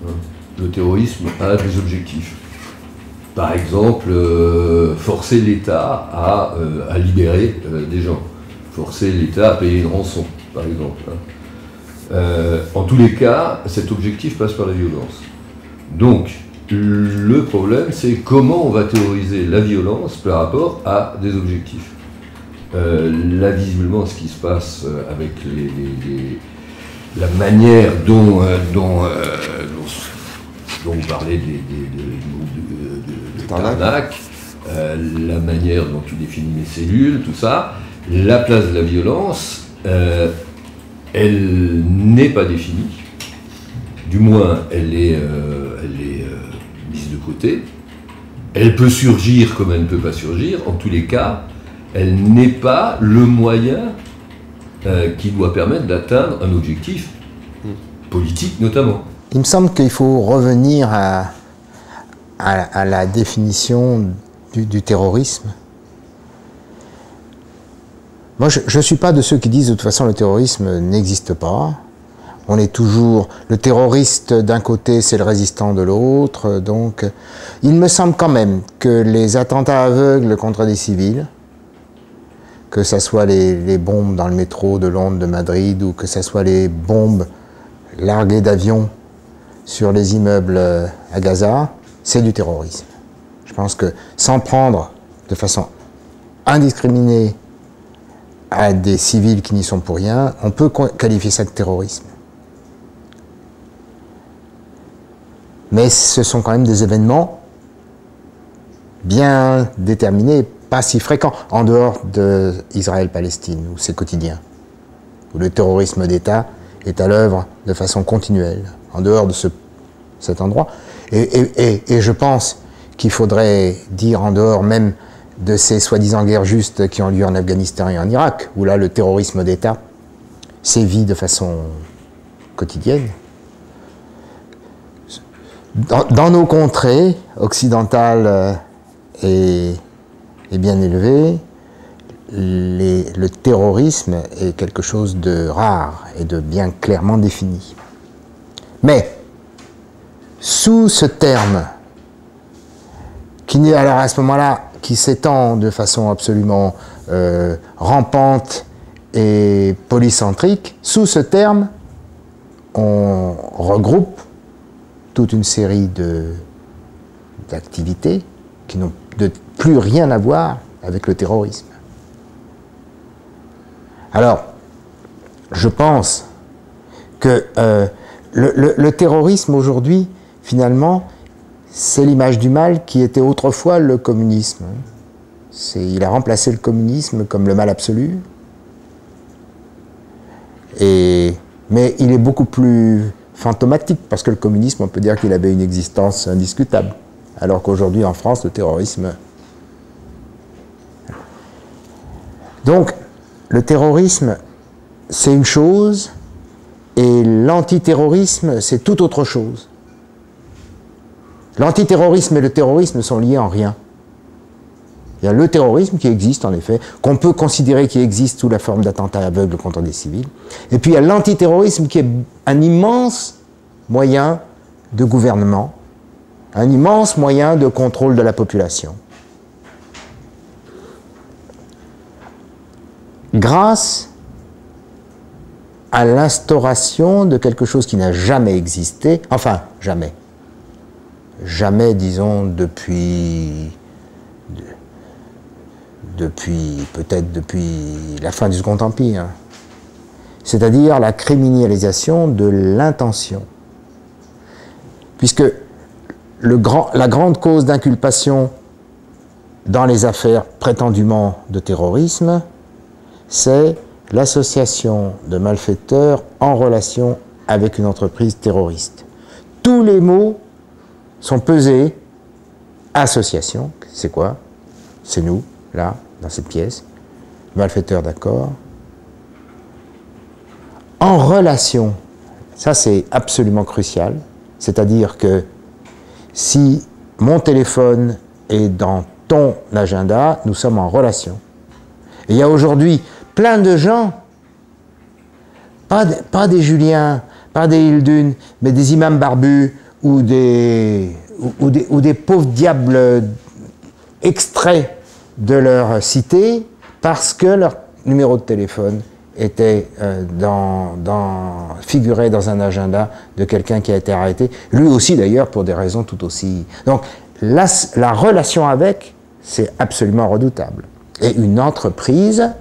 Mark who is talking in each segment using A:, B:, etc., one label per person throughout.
A: hein. Le terrorisme a des objectifs. Par exemple, forcer l'État à libérer des gens. Forcer l'État à payer une rançon, par exemple. Hein. En tous les cas, cet objectif passe par la violence. Donc, le problème, c'est comment on va théoriser la violence par rapport à des objectifs. Là, visiblement, ce qui se passe avec la manière dont vous parlez de Tarnac, la manière dont tu définis les cellules, tout ça, la place de la violence, elle n'est pas définie. Du moins, elle est mise de côté. Elle peut surgir comme elle ne peut pas surgir. En tous les cas, elle n'est pas le moyen qui doit permettre d'atteindre un objectif politique notamment.
B: Il me semble qu'il faut revenir à la définition du terrorisme. Moi, je ne suis pas de ceux qui disent de toute façon le terrorisme n'existe pas. On est toujours... Le terroriste d'un côté, c'est le résistant de l'autre. Donc, il me semble quand même que les attentats aveugles contre des civils, que ce soit les bombes dans le métro de Londres, de Madrid, ou que ce soit les bombes larguées d'avions sur les immeubles à Gaza, c'est du terrorisme. Je pense que s'en prendre de façon indiscriminée à des civils qui n'y sont pour rien, on peut qualifier ça de terrorisme. Mais ce sont quand même des événements bien déterminés, pas si fréquents, en dehors d'Israël-Palestine, où c'est quotidien, où le terrorisme d'État est à l'œuvre de façon continuelle, en dehors de cet endroit. Et je pense qu'il faudrait dire en dehors même de ces soi-disant guerres justes qui ont lieu en Afghanistan et en Irak, où là le terrorisme d'État sévit de façon quotidienne. Dans nos contrées occidentales et bien élevées, le terrorisme est quelque chose de rare et de bien clairement défini. Mais, sous ce terme, qui n'est alors à ce moment-là, qui s'étend de façon absolument rampante et polycentrique, sous ce terme, on regroupe toute une série d'activités qui n'ont plus rien à voir avec le terrorisme. Alors, je pense que le terrorisme aujourd'hui, finalement, c'est l'image du mal qui était autrefois le communisme. Il a remplacé le communisme comme le mal absolu. Mais il est beaucoup plus fantomatique, parce que le communisme, on peut dire qu'il avait une existence indiscutable. Alors qu'aujourd'hui, en France, le terrorisme... Donc, le terrorisme, c'est une chose, et l'antiterrorisme, c'est tout autre chose. L'antiterrorisme et le terrorisme sont liés en rien. Il y a le terrorisme qui existe, en effet, qu'on peut considérer qui existe sous la forme d'attentats aveugles contre des civils. Et puis il y a l'antiterrorisme qui est un immense moyen de gouvernement, un immense moyen de contrôle de la population. Grâce à l'instauration de quelque chose qui n'a jamais existé, enfin, jamais, disons, depuis peut-être depuis la fin du Second Empire, c'est-à-dire la criminalisation de l'intention. Puisque la grande cause d'inculpation dans les affaires prétendument de terrorisme, c'est l'association de malfaiteurs en relation avec une entreprise terroriste. Tous les mots sont pesés. Association, c'est quoi? C'est nous, là, dans cette pièce. Malfaiteurs, d'accord. En relation, ça c'est absolument crucial. C'est-à-dire que si mon téléphone est dans ton agenda, nous sommes en relation. Et il y a aujourd'hui plein de gens, pas des Juliens, pas des Hildune, mais des imams barbus ou des pauvres diables extraits de leur cité parce que leur numéro de téléphone était figuré dans un agenda de quelqu'un qui a été arrêté, lui aussi d'ailleurs pour des raisons tout aussi... Donc la relation avec, c'est absolument redoutable. Et une entreprise,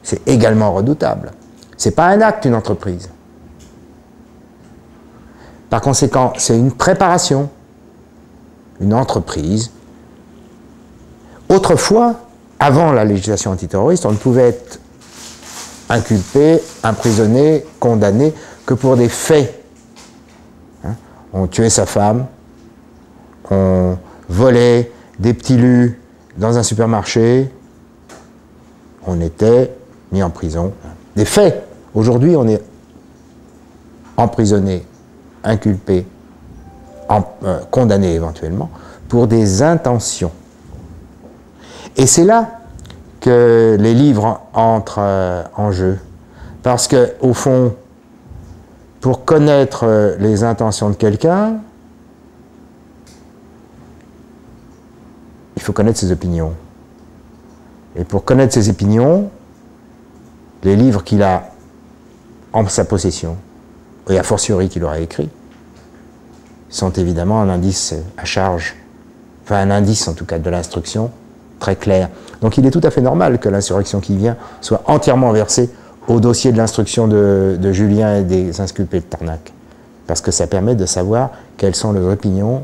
B: c'est également redoutable. C'est pas un acte, une entreprise. Par conséquent, c'est une préparation. Une entreprise. Autrefois, avant la législation antiterroriste, on ne pouvait être inculpé, emprisonné, condamné que pour des faits. Hein? On tuait sa femme, on volait des petits lus dans un supermarché, on était mis en prison. Des faits. Aujourd'hui, on est emprisonné, inculpé, condamné éventuellement, pour des intentions. Et c'est là que les livres entrent en jeu. Parce que, au fond, pour connaître les intentions de quelqu'un, il faut connaître ses opinions. Et pour connaître ses opinions, les livres qu'il a en sa possession, et a fortiori qu'il aura écrit, sont évidemment un indice à charge, enfin un indice en tout cas de l'instruction très clair. Donc il est tout à fait normal que l'insurrection qui vient soit entièrement versée au dossier de l'instruction de Julien et des inculpés de Tarnac. Parce que ça permet de savoir quelles sont leurs opinions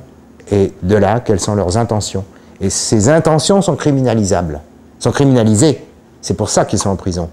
B: et de là, quelles sont leurs intentions. Et ces intentions sont criminalisables, sont criminalisées. C'est pour ça qu'ils sont en prison.